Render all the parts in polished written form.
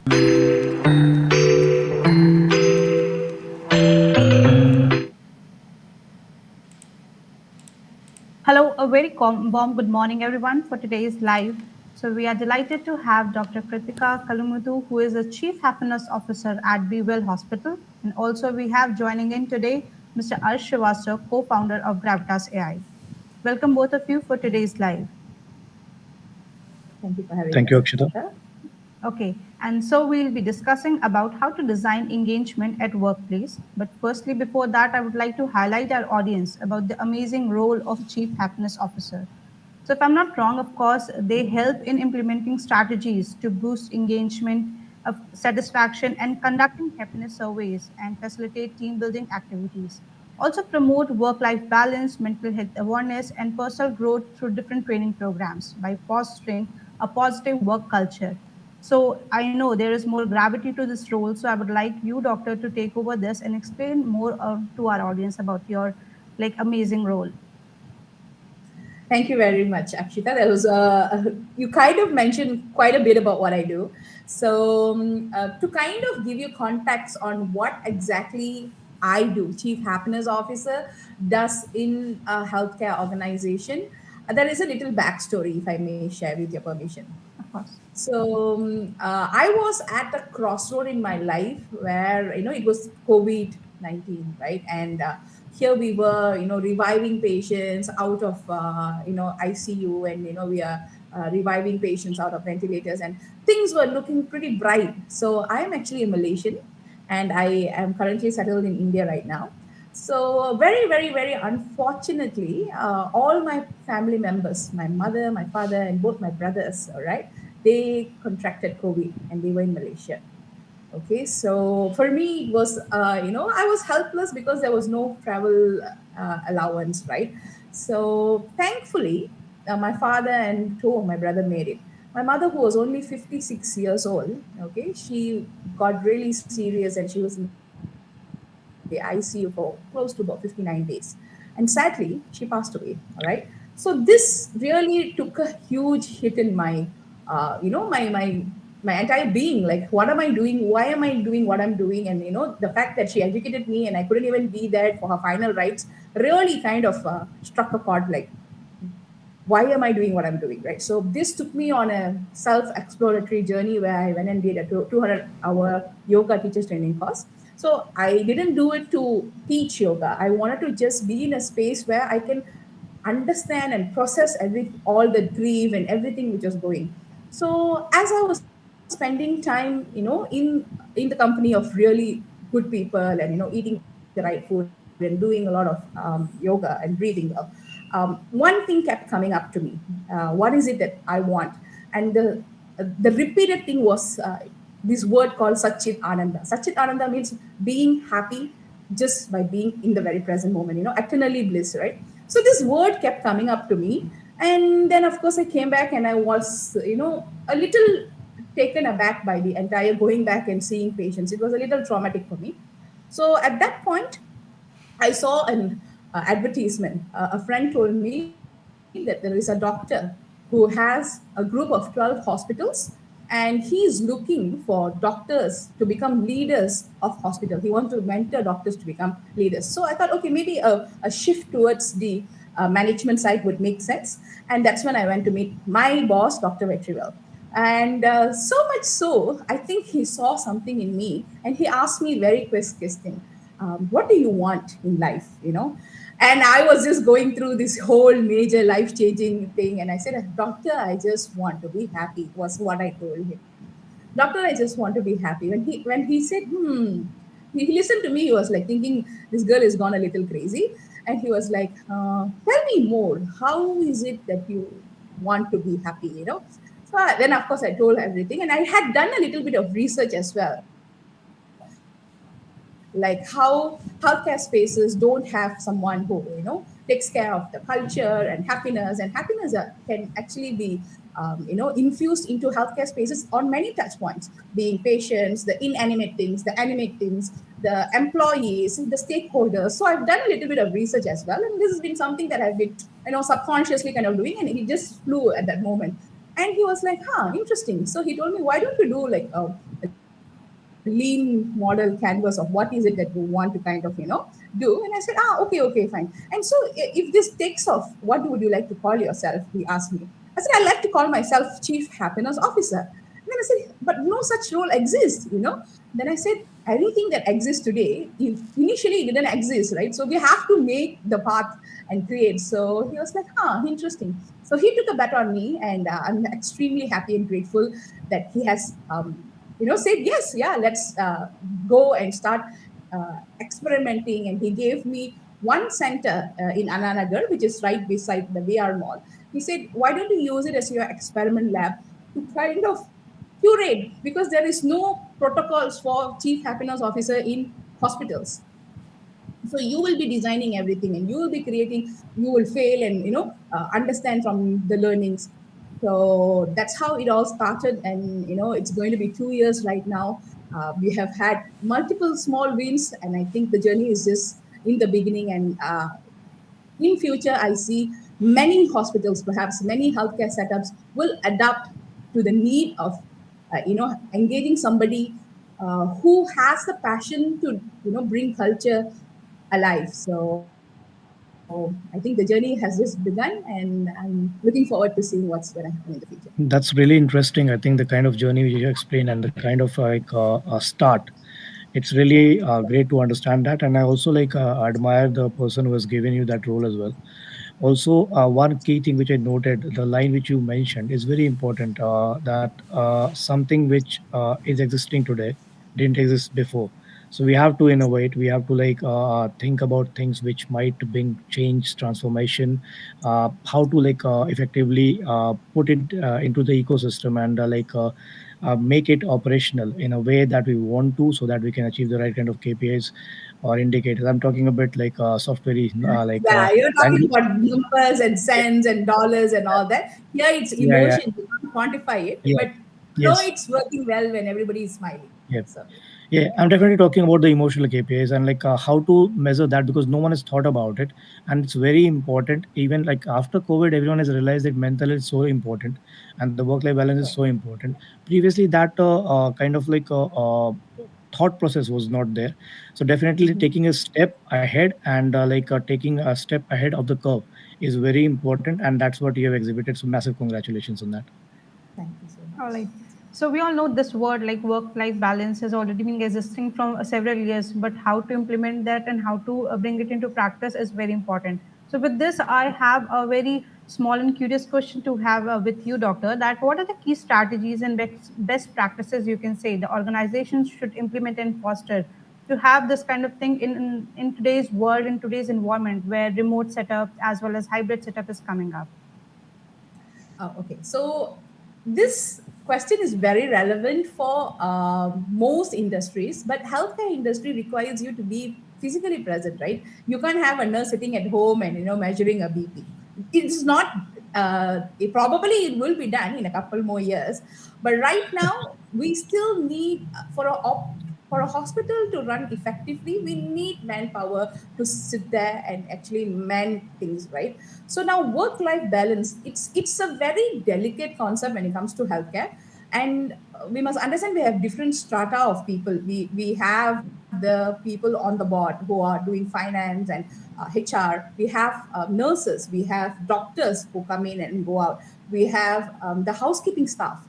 Hello, a very warm good morning, everyone, for today's live. So, we are delighted to have Dr. Kritika Kalumutu, who is the Chief Happiness Officer at Be Well Hospital. And also, we have joining in today Mr. Arsh Srivastava, co founder of Gravitas AI. Welcome, both of you, for today's live. Thank you for having Thank us, you, Akshita. Akshita. Okay, and so we'll be discussing about how to design engagement at workplace. But firstly, before that, I would like to highlight our audience about the amazing role of Chief Happiness Officer. So, if I'm not wrong, of course, they help in implementing strategies to boost engagement, of satisfaction, and conducting happiness surveys and facilitate team building activities. Also, promote work life balance, mental health awareness, and personal growth through different training programs by fostering a positive work culture. So, I know there is more gravity to this role. So, I would like you, doctor, to take over this and explain more to our audience about your amazing role. Thank you very much, Akshita. That was you kind of mentioned quite a bit about what I do. So, to kind of give you context on what exactly I do, Chief Happiness Officer does in a healthcare organization, there is a little backstory, if I may share with your permission. Of course. So I was at a crossroad in my life where it was COVID-19, right? And here we were, reviving patients out of ICU, and we are reviving patients out of ventilators, and things were looking pretty bright. So I am actually a Malaysian, and I am currently settled in India right now. So very, very, very unfortunately, all my family members, my mother, my father, and both my brothers, all right, they contracted COVID and they were in Malaysia. Okay, so for me, it was, I was helpless because there was no travel allowance, right? So thankfully, my father and two of my brother made it. My mother, who was only 56 years old, okay, she got really serious and she was in the ICU for close to about 59 days. And sadly, she passed away. All right. So this really took a huge hit in my, my entire being. Like, what am I doing? Why am I doing what I'm doing? And the fact that she educated me and I couldn't even be there for her final rites really kind of struck a chord. Like, why am I doing what I'm doing, right? So this took me on a self-exploratory journey where I went and did a 200-hour yoga teachers training course. So I didn't do it to teach yoga. I wanted to just be in a space where I can understand and process all the grief and everything which was going. So as I was spending time, in the company of really good people and eating the right food and doing a lot of yoga and breathing well, one thing kept coming up to me. What is it that I want? And the repeated thing was this word called Satchit Ananda. Satchit Ananda means being happy just by being in the very present moment, eternally bliss, right? So this word kept coming up to me. And then, of course, I came back and I was, a little taken aback by the entire going back and seeing patients. It was a little traumatic for me. So at that point, I saw an advertisement. A friend told me that there is a doctor who has a group of 12 hospitals and he's looking for doctors to become leaders of hospital. He wants to mentor doctors to become leaders. So I thought, okay, maybe a shift towards the management side would make sense. And that's when I went to meet my boss, Dr. Vetrivel. And so much so, I think he saw something in me and he asked me very quick question. What do you want in life, And I was just going through this whole major life-changing thing. And I said, doctor, I just want to be happy, was what I told him. Doctor, I just want to be happy. When he said, he listened to me, he was like thinking, this girl is gone a little crazy. And he was like, tell me more. How is it that you want to be happy, So then, of course, I told everything. And I had done a little bit of research as well, like how healthcare spaces don't have someone who takes care of the culture and happiness can actually be infused into healthcare spaces on many touch points, being patients, the inanimate things, the animate things, the employees, the stakeholders. So I've done a little bit of research as well, and this has been something that I've been subconsciously kind of doing, and it just flew at that moment. And he was like, interesting. So he told me, why don't you do like a lean model canvas of what is it that you want to kind of, do. And I said, okay, okay, fine. And so if this takes off, what would you like to call yourself? He asked me. I said, I like to call myself Chief Happiness Officer. And then I said, but no such role exists. Then I said, everything that exists today, initially it didn't exist, right? So we have to make the path and create. So he was like, interesting. So he took a bet on me, and I'm extremely happy and grateful that he has, said, yes, yeah, let's go and start experimenting. And he gave me one center in Ananagar, which is right beside the VR mall. He said, why don't you use it as your experiment lab to kind of curate, because there is no protocols for chief happiness officer in hospitals. So you will be designing everything, and you will be creating, you will fail and understand from the learnings. So that's how it all started, and it's going to be 2 years right now. We have had multiple small wins, and I think the journey is just in the beginning. And in future, I see many hospitals, perhaps many healthcare setups, will adapt to the need of engaging somebody who has the passion to bring culture alive. So I think the journey has just begun, and I'm looking forward to seeing what's going to happen in the future. That's really interesting. I think the kind of journey you explained and the kind of like start, it's really great to understand that. And I also like admire the person who has given you that role as well. Also, one key thing which I noted, the line which you mentioned is very important. That something which is existing today didn't exist before. So we have to innovate. We have to like think about things which might bring change, transformation, how to like effectively put it into the ecosystem and make it operational in a way that we want to, so that we can achieve the right kind of KPIs or indicators. I'm talking a bit like software, Yeah, you're talking language. about numbers and cents and dollars and all that. Here it's Yeah, yeah, emotion. You can't quantify it, yeah. but Yes. it's working well when everybody is smiling. Yeah. So Yeah, I'm definitely talking about the emotional KPIs and like how to measure that, because no one has thought about it, and it's very important. Even like after COVID, everyone has realized that mental is so important, and the work-life balance is correct. so important. Previously, that kind of like thought process was not there. So definitely Mhm. taking a step ahead and taking a step ahead of the curve is very important, and that's what you have exhibited. So massive congratulations on that. Thank you so All much. right. So we all know this word like work-life balance has already been existing from several years, but how to implement that and how to bring it into practice is very important. So with this, I have a very small and curious question to have with you, Doctor. That what are the key strategies and best practices you can say the organizations should implement and foster to have this kind of thing in today's world, in today's environment where remote setup as well as hybrid setup is coming up? Okay, so this question is very relevant for most industries, but healthcare industry requires you to be physically present, right? You can't have a nurse sitting at home and measuring a BP. It's not. Probably it will be done in a couple more years, but right now we still need for a hospital to run effectively. We need manpower to sit there and actually man things, right? So now work-life balance, it's a very delicate concept when it comes to healthcare. And we must understand we have different strata of people. We have the people on the board who are doing finance and HR. We have nurses, we have doctors who come in and go out. We have the housekeeping staff.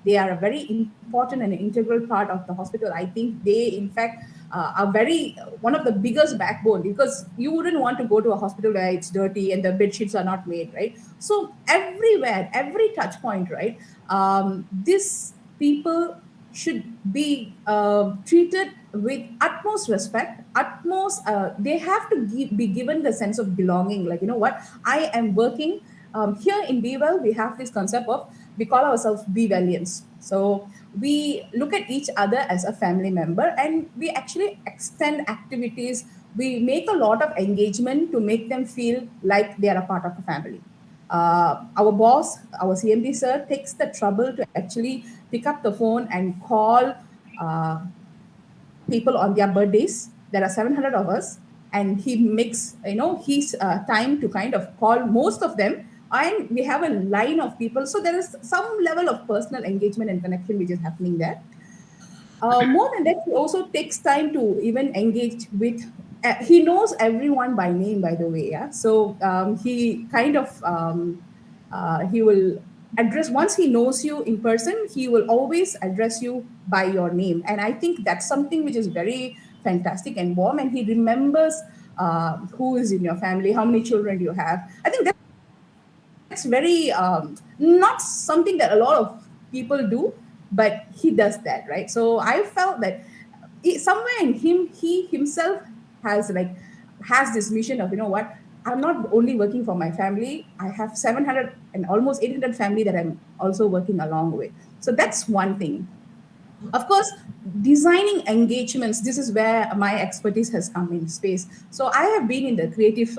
They are a very important and integral part of the hospital. I think they, in fact, are very one of the biggest backbone, because you wouldn't want to go to a hospital where it's dirty and the bed sheets are not made, right? So everywhere, every touch point, right? These people should be treated with utmost respect, utmost. They have to be given the sense of belonging. Like, you know what, I am working here in Be Well. We have this concept of, we call ourselves Be Valiants. So we look at each other as a family member, and we actually extend activities. We make a lot of engagement to make them feel like they are a part of a family. Our boss, our CMD sir, takes the trouble to actually pick up the phone and call uh, people on their birthdays. There are 700 of us, and he makes his time to kind of call most of them. And we have a line of people, so there is some level of personal engagement and connection which is happening there. More than that, he also takes time to even engage with. He knows everyone by name, by the way. Yeah, so he kind of he will address once he knows you in person. He will always address you by your name, and I think that's something which is very fantastic and warm. And he remembers who is in your family, how many children you have. I think that's very not something that a lot of people do, but he does that, right? So I felt that somewhere in him, he himself has like has this mission of, you know what, I'm not only working for my family, I have 700 and almost 800 family that I'm also working along with. So that's one thing. Of course, designing engagements, this is where my expertise has come in space. So I have been in the creative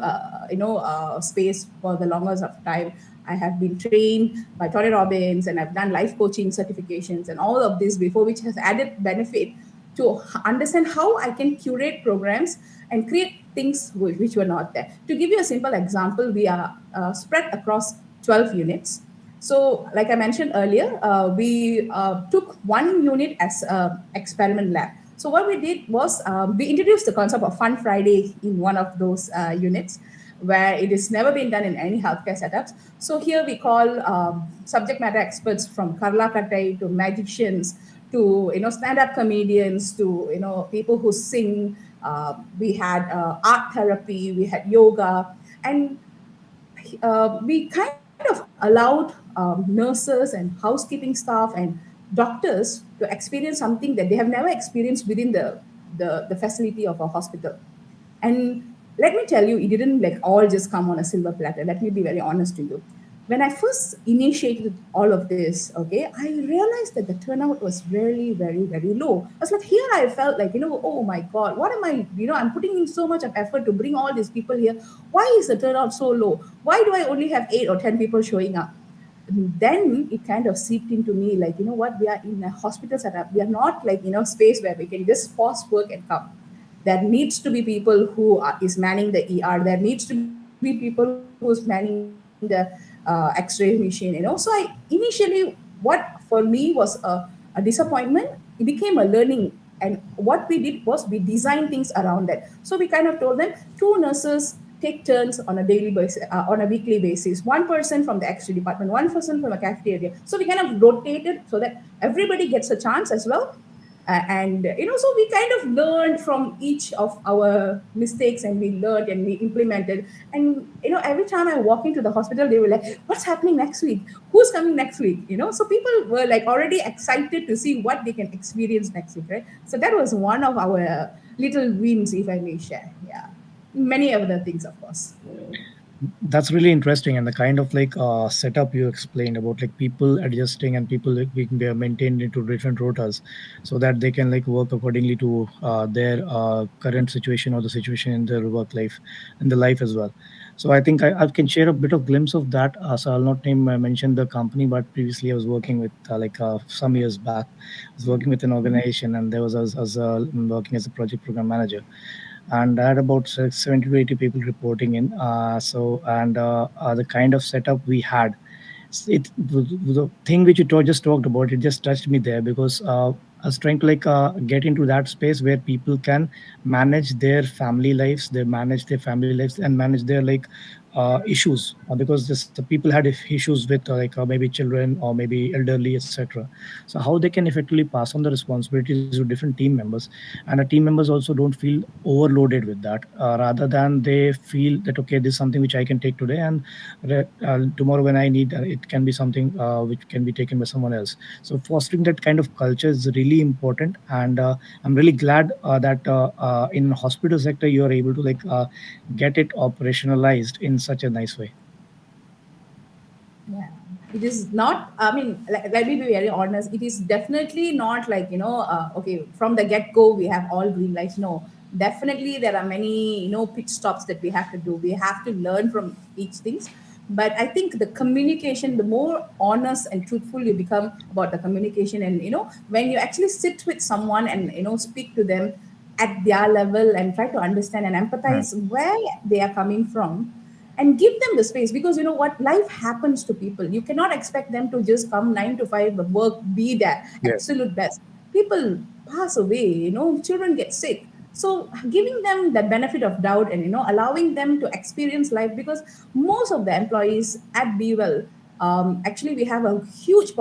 space for the longest of time. I have been trained by Tony Robbins, and I've done life coaching certifications and all of this before, which has added benefit to understand how I can curate programs and create things which were not there. To give you a simple example, we are spread across 12 units. So, like I mentioned earlier, we took one unit as an experiment lab. So, what we did was we introduced the concept of Fun Friday in one of those units, where it has never been done in any healthcare setups. So, here we call subject matter experts from Karla Kattai to magicians to stand-up comedians to people who sing. We had art therapy, we had yoga, and we kind of allowed nurses and housekeeping staff and doctors to experience something that they have never experienced within the facility of a hospital. And let me tell you, it didn't like all just come on a silver platter. Let me be very honest to you. When I first initiated all of this, okay, I realized that the turnout was really, very, very low. I was like, here I felt like, oh my God, what am I, I'm putting in so much of effort to bring all these people here. Why is the turnout so low? Why do I only have 8 or 10 people showing up? And then it kind of seeped into me, like, you know what, we are in a hospital setup. We are not like, space where we can just pause work and come. There needs to be people who is manning the ER. There needs to be people who's manning the X-ray machine. So I initially, what for me was a disappointment, it became a learning. And what we did was we designed things around that. So we kind of told them 2 nurses take turns on a daily basis, on a weekly basis. One person from the X-ray department, one person from a cafeteria. So we kind of rotated so that everybody gets a chance as well. So we kind of learned from each of our mistakes, and we learned and we implemented. And every time I walk into the hospital, they were like, what's happening next week? Who's coming next week? So people were like already excited to see what they can experience next week, right? So that was one of our little wins, if I may share. Yeah, many other things, of course. That's really interesting, and the kind of like setup you explained about like people adjusting and people like being maintained into different rotas, so that they can like work accordingly to their current situation or the situation in their work life and the life as well. So I think I can share a bit of glimpse of that. So I'll not mention the company, but previously I was working with some years back. I was working with an organization, and there was I was working as a project program manager, and I had about 70 to 80 people reporting in. The kind of setup we had, the thing which you just talked about, it just touched me there, because I was trying to get into that space where people can manage their family lives, they manage their family lives and manage their issues, because the people had issues with maybe children or maybe elderly, etc. So how they can effectively pass on the responsibilities to different team members, and the team members also don't feel overloaded with that, rather than they feel that okay, this is something which I can take today, and tomorrow when I need it can be something which can be taken by someone else. So fostering that kind of culture is really important, and I'm really glad that in hospital sector you are able to get it operationalized in such a nice way. Yeah, it is not, I mean, let me be very honest, it is definitely not like, okay, from the get-go we have all green lights. No, definitely there are many, pit stops that we have to do. We have to learn from each things. But I think the communication, the more honest and truthful you become about the communication, and when you actually sit with someone and speak to them at their level and try to understand and empathize where they are coming from, and give them the space, because what, life happens to people. You cannot expect them to just come 9 to 5 work, be their Yes. absolute best. People pass away, children get sick. So giving them the benefit of doubt and allowing them to experience life, because most of the employees at Bewell, actually we have a huge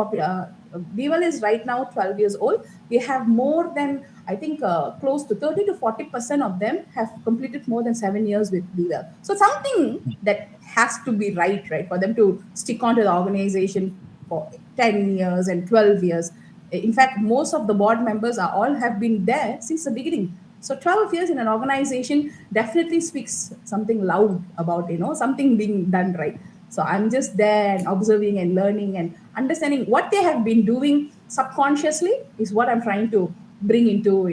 Bewell is right now 12 years old. We have more than, I think, close to 30 to 40% of them have completed more than 7 years with Bewell. So something that has to be right for them to stick on to the organization for 10 years and 12 years. In fact, most of the board members are all have been there since the beginning. So 12 years in an organization definitely speaks something loud about something being done right. So I'm just there and observing and learning and understanding what they have been doing subconsciously is what I'm trying to bring into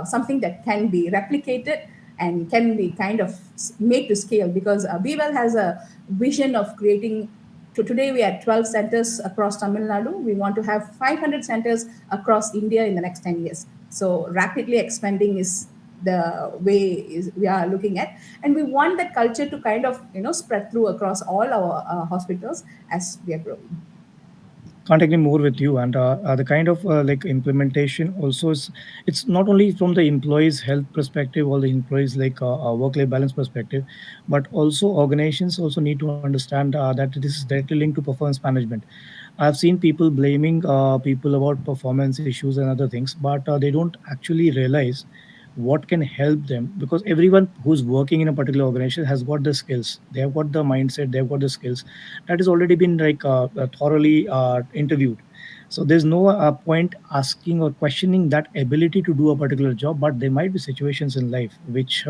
something that can be replicated and can be kind of made to scale, because Bewell has a vision of creating. Today we are 12 centers across Tamil Nadu. We want to have 500 centers across India in the next 10 years. So rapidly expanding is the way we are looking at, and we want that culture to kind of spread through across all our hospitals as we are growing. Can't agree more with you. And the kind of like implementation also is, it's not only from the employees health perspective or the employees like work life balance perspective, but also organizations also need to understand that this is directly linked to performance management. I've seen people blaming people about performance issues and other things, but they don't actually realize what can help them, because everyone who's working in a particular organization has got the skills, they have got the mindset, they've got the skills that has already been like thoroughly interviewed. So there's no point asking or questioning that ability to do a particular job, but there might be situations in life which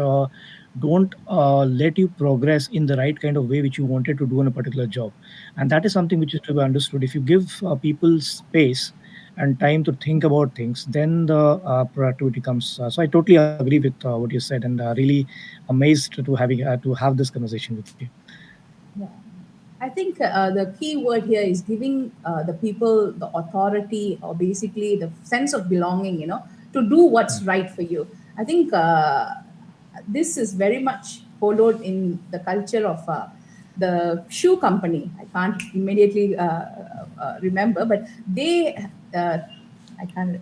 don't let you progress in the right kind of way which you wanted to do in a particular job. And that is something which is to be understood. If you give people space and time to think about things, then the productivity comes. So I totally agree with what you said, and really amazed to have this conversation with you. Yeah. I think the key word here is giving the people the authority, or basically the sense of belonging, to do what's right for you. I think this is very much followed in the culture of the shoe company. I can't immediately remember, but they, I can't.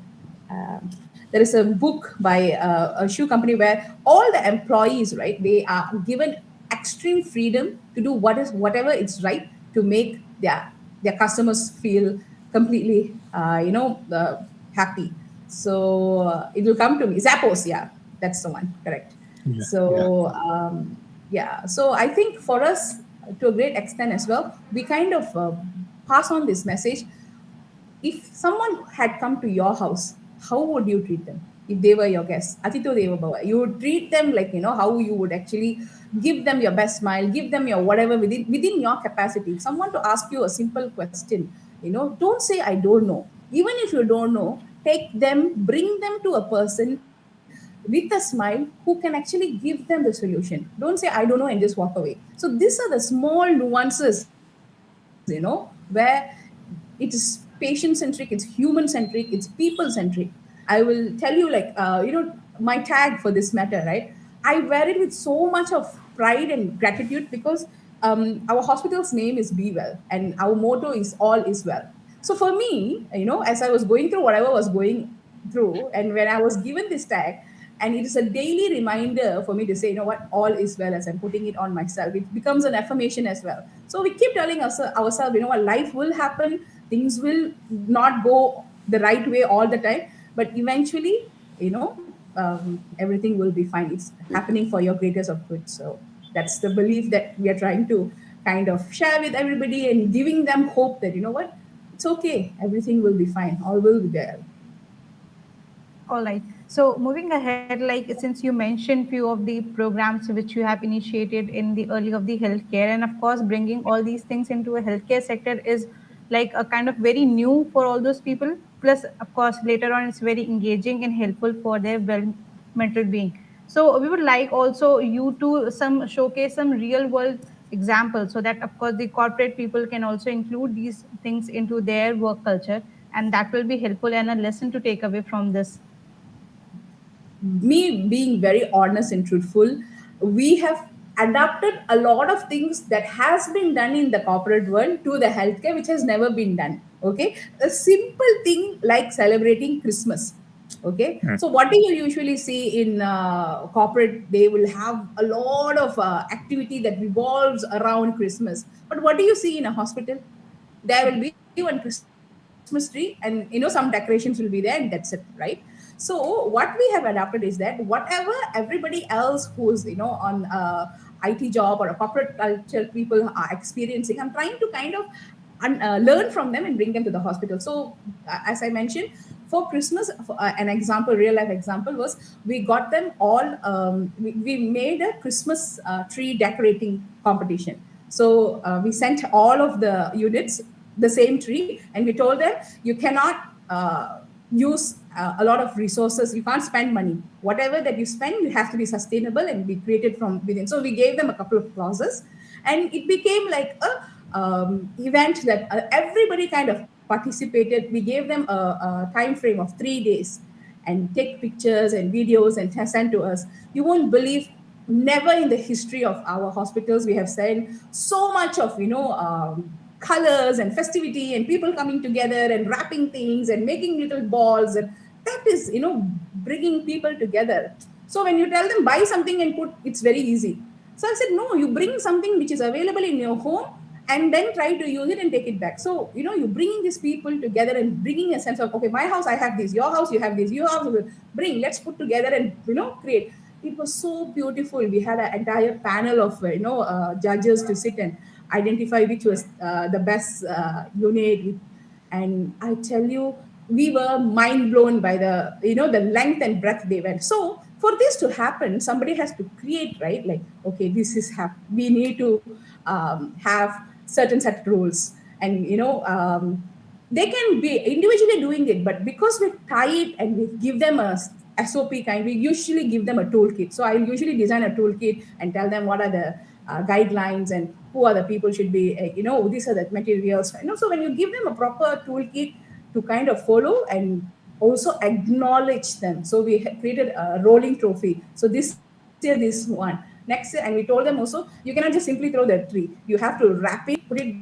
There is a book by a shoe company where all the employees, right, they are given extreme freedom to do whatever it's right to make their customers feel completely happy. So it will come to me. Zappos, yeah, that's the one, correct. Yeah, yeah. So yeah, so I think for us, to a great extent as well, we kind of pass on this message. If someone had come to your house, how would you treat them? If they were your guests, Atito Deva Bhava, you would treat them like, how you would actually give them your best smile, give them your whatever within your capacity. If someone to ask you a simple question, don't say, I don't know. Even if you don't know, take them, bring them to a person with a smile who can actually give them the solution. Don't say, I don't know, and just walk away. So these are the small nuances, where it is patient centric, it's human centric, it's people centric. I will tell you, like, my tag for this matter, right? I wear it with so much of pride and gratitude, because our hospital's name is Be Well, and our motto is All is Well. So for me, as I was going through whatever was going through, and when I was given this tag, and it is a daily reminder for me to say, what, all is well, as I'm putting it on myself. It becomes an affirmation as well. So we keep telling ourselves, what, life will happen, things will not go the right way all the time, but eventually, everything will be fine. It's happening for your greatest of good. So that's the belief that we are trying to kind of share with everybody, and giving them hope that, what, it's okay, everything will be fine, all will be there. All right. So moving ahead, like since you mentioned few of the programs which you have initiated in the early of the healthcare, and of course bringing all these things into a healthcare sector is like a kind of very new for all those people. Plus, of course, later on it's very engaging and helpful for their mental being. So we would like also you to some showcase some real world examples, so that of course the corporate people can also include these things into their work culture, and that will be helpful and a lesson to take away from this. Me being very honest and truthful, we have adapted a lot of things that has been done in the corporate world to the healthcare, which has never been done. Okay, a simple thing like celebrating Christmas. Okay, Mm. so what do you usually see in corporate? They will have a lot of activity that revolves around Christmas. But what do you see in a hospital? There will be one Christmas tree, and some decorations will be there, and that's it, right? So what we have adapted is that whatever everybody else who's on IT job or a corporate culture people are experiencing, I'm trying to kind of learn from them and bring them to the hospital. So as I mentioned, for Christmas, an example, real life example was, we got them all. We made a Christmas tree decorating competition. So we sent all of the units the same tree, and we told them, you cannot use a lot of resources. You can't spend money. Whatever that you spend, you have to be sustainable and be created from within. So we gave them a couple of clauses, and it became like a event that everybody kind of participated. We gave them a time frame of 3 days, and take pictures and videos and send to us. You won't believe, never in the history of our hospitals we have sent so much of colors and festivity and people coming together and wrapping things and making little balls, and that is bringing people together. So when you tell them buy something and put, it's very easy. So I said, no, you bring something which is available in your home, and then try to use it and take it back. So you're bringing these people together and bringing a sense of, okay, my house I have this, your house you have this, your house bring, let's put together and create. It was so beautiful. We had an entire panel of judges to sit and identify which was the best unit. And I tell you, we were mind blown by the length and breadth they went. So for this to happen, somebody has to create, right? Like, okay, this is we need to have certain set rules, and they can be individually doing it, but because we tie it and we give them a SOP kind, we usually give them a toolkit. So I usually design a toolkit and tell them what are the guidelines and who are the people should be, these are the materials. So when you give them a proper toolkit to kind of follow and also acknowledge them. So we created a rolling trophy. So this year, this one. Next year, and we told them also, you cannot just simply throw the tree. You have to wrap it, put it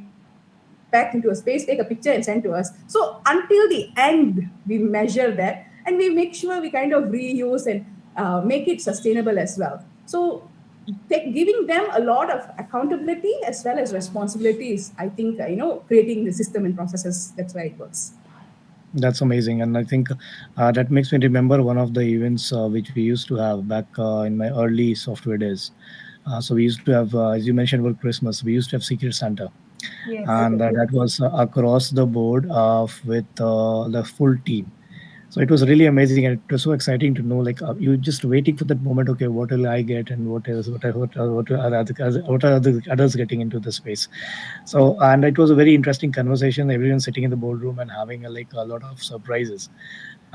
back into a space, take a picture and send to us. So until the end, we measure that, and we make sure we kind of reuse and make it sustainable as well. So giving them a lot of accountability as well as responsibilities, I think, creating the system and processes, that's why it works. That's amazing, and I think that makes me remember one of the events which we used to have back in my early software days. So we used to have, as you mentioned about Christmas, we used to have Secret Santa, Yes. and Okay. that was across the board with the full team. So it was really amazing, and it was so exciting to know, like you just waiting for that moment. Okay, what will I get, and what are other others getting into the space? So, and it was a very interesting conversation. Everyone sitting in the boardroom and having like a lot of surprises,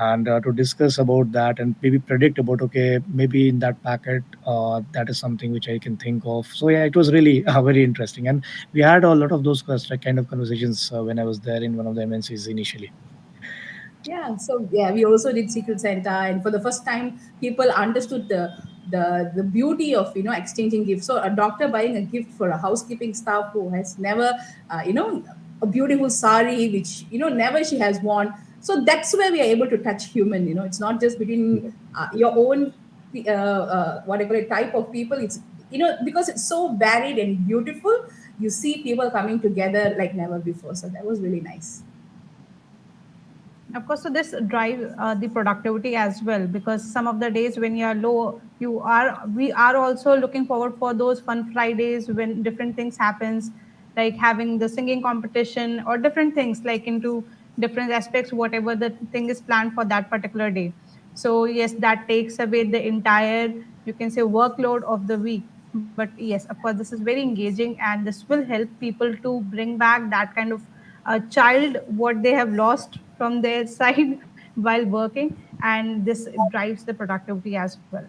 and to discuss about that and maybe predict about, okay, maybe in that packet that is something which I can think of. So yeah, it was really very interesting, and we had a lot of those kind of conversations when I was there in one of the MNCs initially. Yeah, so yeah, we also did Secret Santa, and for the first time, people understood the beauty of exchanging gifts. So a doctor buying a gift for a housekeeping staff who has never, a beautiful sari which never she has worn. So that's where we are able to touch human. It's not just between your own what I call it type of people. It's because it's so varied and beautiful. You see people coming together like never before. So that was really nice. Of course, so this drives the productivity as well, because some of the days when you are low, we are also looking forward for those fun Fridays when different things happens, like having the singing competition or different things, like into different aspects, whatever the thing is planned for that particular day. So yes, that takes away the entire, you can say, workload of the week. But yes, of course, this is very engaging, and this will help people to bring back that kind of a child what they have lost from their side while working, and this drives the productivity as well.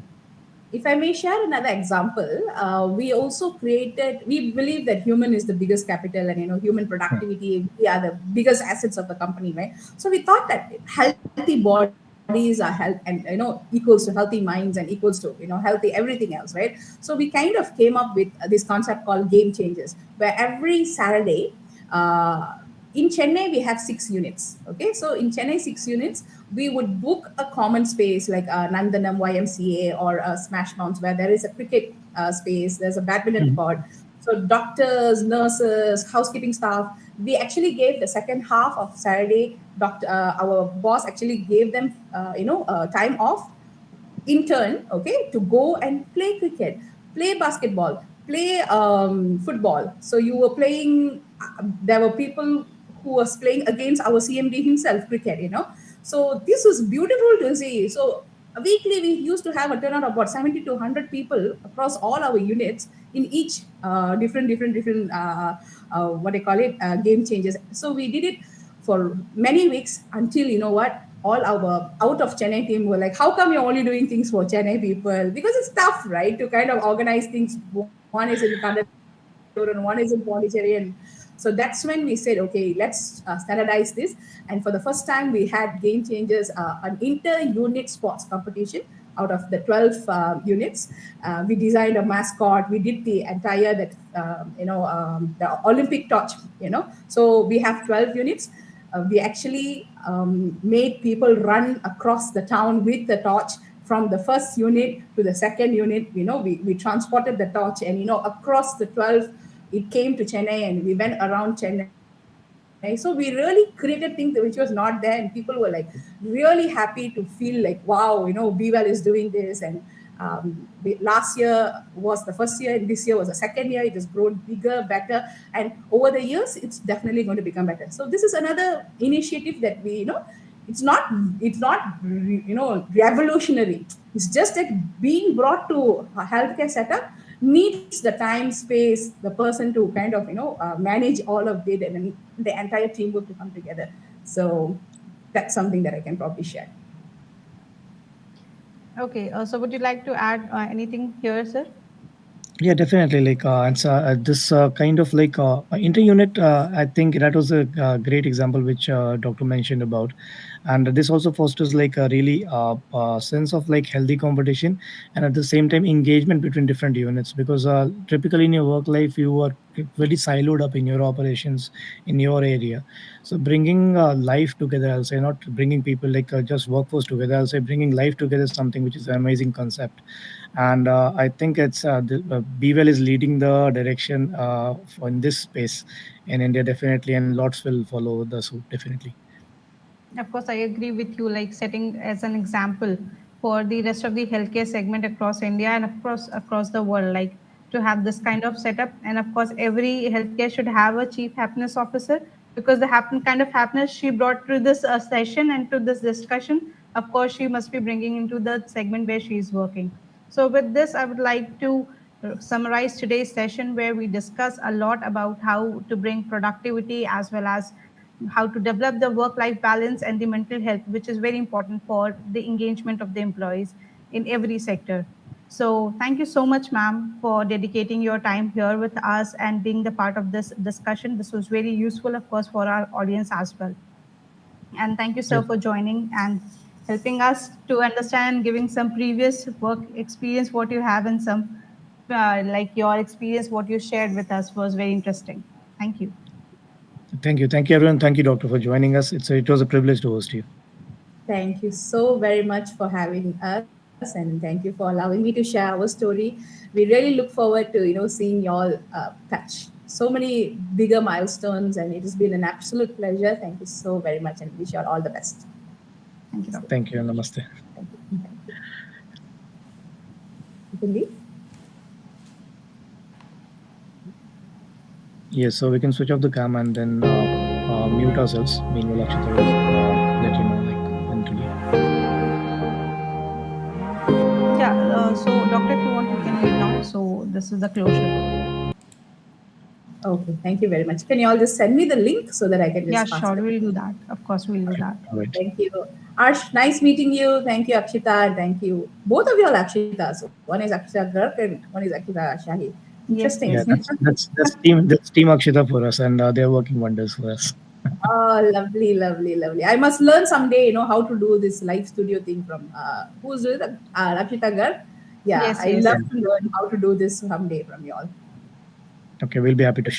If I may share another example, we also created. We believe that human is the biggest capital, and human productivity, we are the biggest assets of the company, right? So we thought that healthy bodies are health, and equals to healthy minds and equals to healthy everything else, right? So we kind of came up with this concept called game changers, where every Saturday. in Chennai, we have 6 units. Okay, so in Chennai, 6 units, we would book a common space like Nandanam YMCA or Smash Mounts, where there is a cricket space, there's a badminton court. So doctors, nurses, housekeeping staff, we actually gave the second half of Saturday. Our boss actually gave them, time off in turn, okay, to go and play cricket, play basketball, play football. So you were playing, there were people who was playing against our CMD himself, cricket. So this was beautiful to see. So weekly, we used to have a turnout of about 70 to 100 people across all our units in each different, what they call it, game changes. So we did it for many weeks until, all our out of Chennai team were like, how come you're only doing things for Chennai people? Because it's tough, right, to kind of organize things. One is in Kannada and one is in Pondicherry. And so that's when we said, okay, let's standardize this. And for the first time, we had Game Changers, an inter-unit sports competition out of the 12 units. We designed a mascot. We did the entire the Olympic torch. So we have 12 units. We actually made people run across the town with the torch from the first unit to the second unit. We transported the torch, and across the 12, it came to Chennai, and we went around Chennai. So we really created things which was not there, and people were like really happy to feel like, wow, BWell is doing this. And last year was the first year, and this year was the second year. It has grown bigger, better, and over the years, it's definitely going to become better. So this is another initiative that we, it's not revolutionary. It's just that being brought to a healthcare setup needs the time, space, the person to kind of manage all of it, and then the entire teamwork to come together. So that's something that I can probably share. Okay, so would you like to add anything here, sir? Yeah, definitely. This kind of inter-unit, I think that was a great example which Doctor mentioned about, and this also fosters a really sense of healthy competition, and at the same time engagement between different units. Because typically in your work life, you are very siloed up in your operations in your area. So bringing life together, I'll say, not bringing people just workforce together. I'll say bringing life together is something which is an amazing concept. And I think it's BWell is leading the direction in this space in India, definitely, and lots will follow the suit, definitely. Of course, I agree with you, setting as an example for the rest of the healthcare segment across India and of course across the world, to have this kind of setup. And of course, every healthcare should have a chief happiness officer, because the kind of happiness she brought to this session and to this discussion, of course, she must be bringing into the segment where she is working. So with this, I would like to summarize today's session, where we discuss a lot about how to bring productivity as well as how to develop the work-life balance and the mental health, which is very important for the engagement of the employees in every sector. So thank you so much, ma'am, for dedicating your time here with us and being the part of this discussion. This was very useful, of course, for our audience as well. And thank you, sir, for joining and helping us to understand, giving some previous work experience, what you have, and some your experience, what you shared with us was very interesting. Thank you. Thank you, everyone. Thank you, Doctor, for joining us. It was a privilege to host you. Thank you so very much for having us, and thank you for allowing me to share our story. We really look forward to seeing y'all touch so many bigger milestones, and it has been an absolute pleasure. Thank you so very much, and wish you all the best. Thank you, Doctor. Thank you. Namaste. Thank you. You can leave. Yes, so we can switch off the cam and then mute ourselves. Meanwhile, Akshita will let you know when to leave. Yeah, so Doctor, if you want, you can leave now. So this is the closure. Okay, thank you very much. Can you all just send me the link so that I can just pass it? We'll do that. Of course, we'll do that. Right. Thank you. Arsh, nice meeting you. Thank you, Akshita, and thank you. Both of you are Akshita. So one is Akshita Garg and one is Akshita Shahi. Interesting. Yeah, that's team Akshita for us, and they're working wonders for us. Oh, lovely, lovely, lovely. I must learn someday, how to do this live studio thing from who's doing it? Akshita Garg. Yeah, Yes, I love to learn how to do this someday from you all. Okay, we'll be happy to